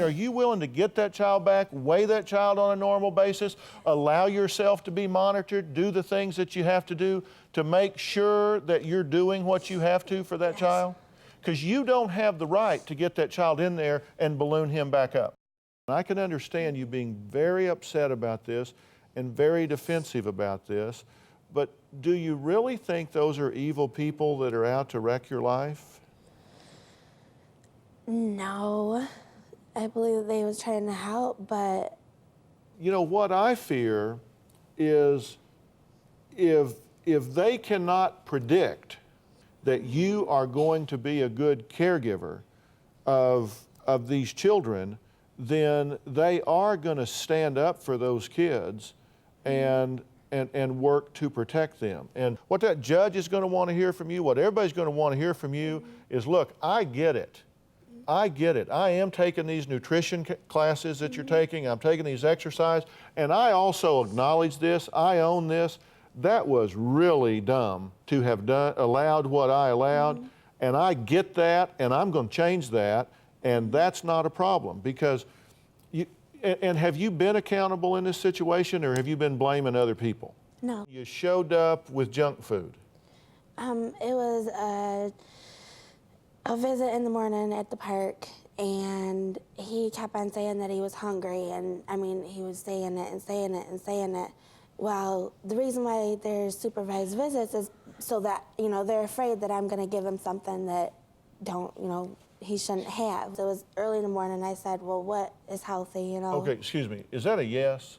are you willing to get that child back, weigh that child on a normal basis, allow yourself to be monitored, do the things that you have to do to make sure that you're doing what you have to for that child? Because you don't have the right to get that child in there and balloon him back up. I can understand you being very upset about this and very defensive about this, but do you really think those are evil people that are out to wreck your life? No, I believe they was trying to help, but... You know, what I fear is if they cannot predict that you are going to be a good caregiver of these children, then they are going to stand up for those kids and work to protect them. And what that judge is going to want to hear from you, what everybody's going to want to hear from you is, look, I get it. I get it. I am taking these nutrition classes that you're taking. I'm taking these exercise. And I also acknowledge this. I own this. That was really dumb to have allowed what I allowed. And I get that, and I'm going to change that. And that's not a problem because and have you been accountable in this situation, or have you been blaming other people? No. You showed up with junk food. It was a visit in the morning at the park, and he kept on saying that he was hungry, and I mean, he was saying it and saying it and saying it. Well, the reason why there's supervised visits is so that, you know, they're afraid that I'm gonna give him something that he shouldn't have. So it was early in the morning, I said, well, what is healthy, you know? Okay, excuse me, is that a yes?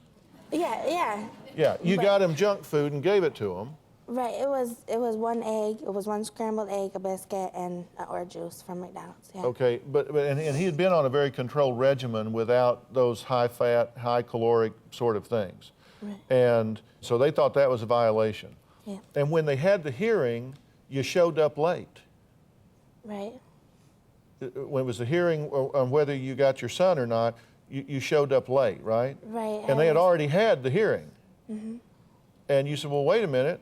Yeah. Yeah, you got him junk food and gave it to him. Right, it was one egg, it was one scrambled egg, a biscuit, and an orange juice from McDonald's, yeah. Okay, and he had been on a very controlled regimen without those high-fat, high-caloric sort of things. Right. And so they thought that was a violation. Yeah. And when they had the hearing, you showed up late. Right. When it was the hearing on whether you got your son or not, you showed up late, right? Right. And they had already had the hearing. And you said, well, wait a minute,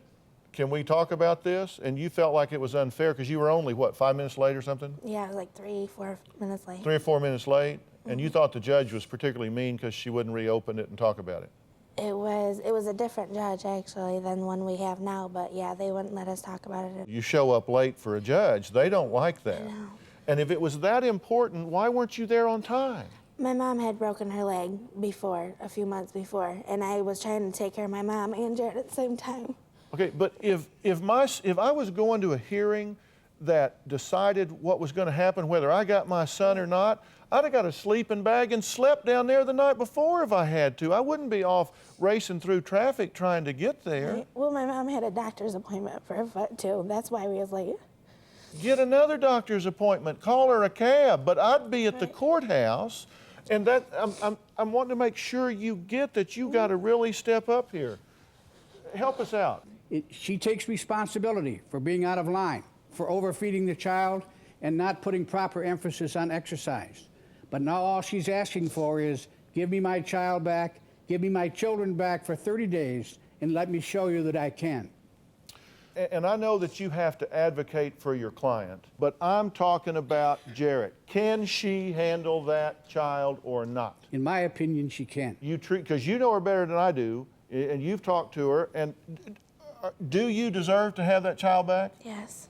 can we talk about this? And you felt like it was unfair because you were only, what, 5 minutes late or something? Yeah, it was like 3-4 minutes late. 3 or 4 minutes late? And you thought the judge was particularly mean because she wouldn't reopen it and talk about it? It was a different judge, actually, than the one we have now, but yeah, they wouldn't let us talk about it. You show up late for a judge, they don't like that. I know. And if it was that important, why weren't you there on time? My mom had broken her leg before, a few months before, and I was trying to take care of my mom and Jared at the same time. Okay, but if I was going to a hearing that decided what was going to happen, whether I got my son or not, I'd have got a sleeping bag and slept down there the night before if I had to. I wouldn't be off racing through traffic trying to get there. Right. Well, my mom had a doctor's appointment for her foot, too. That's why we was late. Get another doctor's appointment, call her a cab, but I'd be at the courthouse, and that I'm wanting to make sure you get that you got to really step up here. Help us out. She takes responsibility for being out of line, for overfeeding the child, and not putting proper emphasis on exercise. But now all she's asking for is, give me my child back, give me my children back for 30 days, and let me show you that I can. And I know that you have to advocate for your client, but I'm talking about Jarrett. Can she handle that child or not? In my opinion, she can. Because you know her better than I do, and you've talked to her, and do you deserve to have that child back? Yes.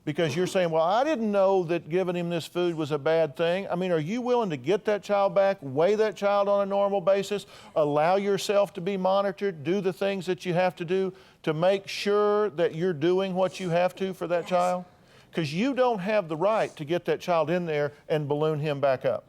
Because you're saying, well, I didn't know that giving him this food was a bad thing. I mean, are you willing to get that child back, weigh that child on a normal basis, allow yourself to be monitored, do the things that you have to do to make sure that you're doing what you have to for that child? Because you don't have the right to get that child in there and balloon him back up.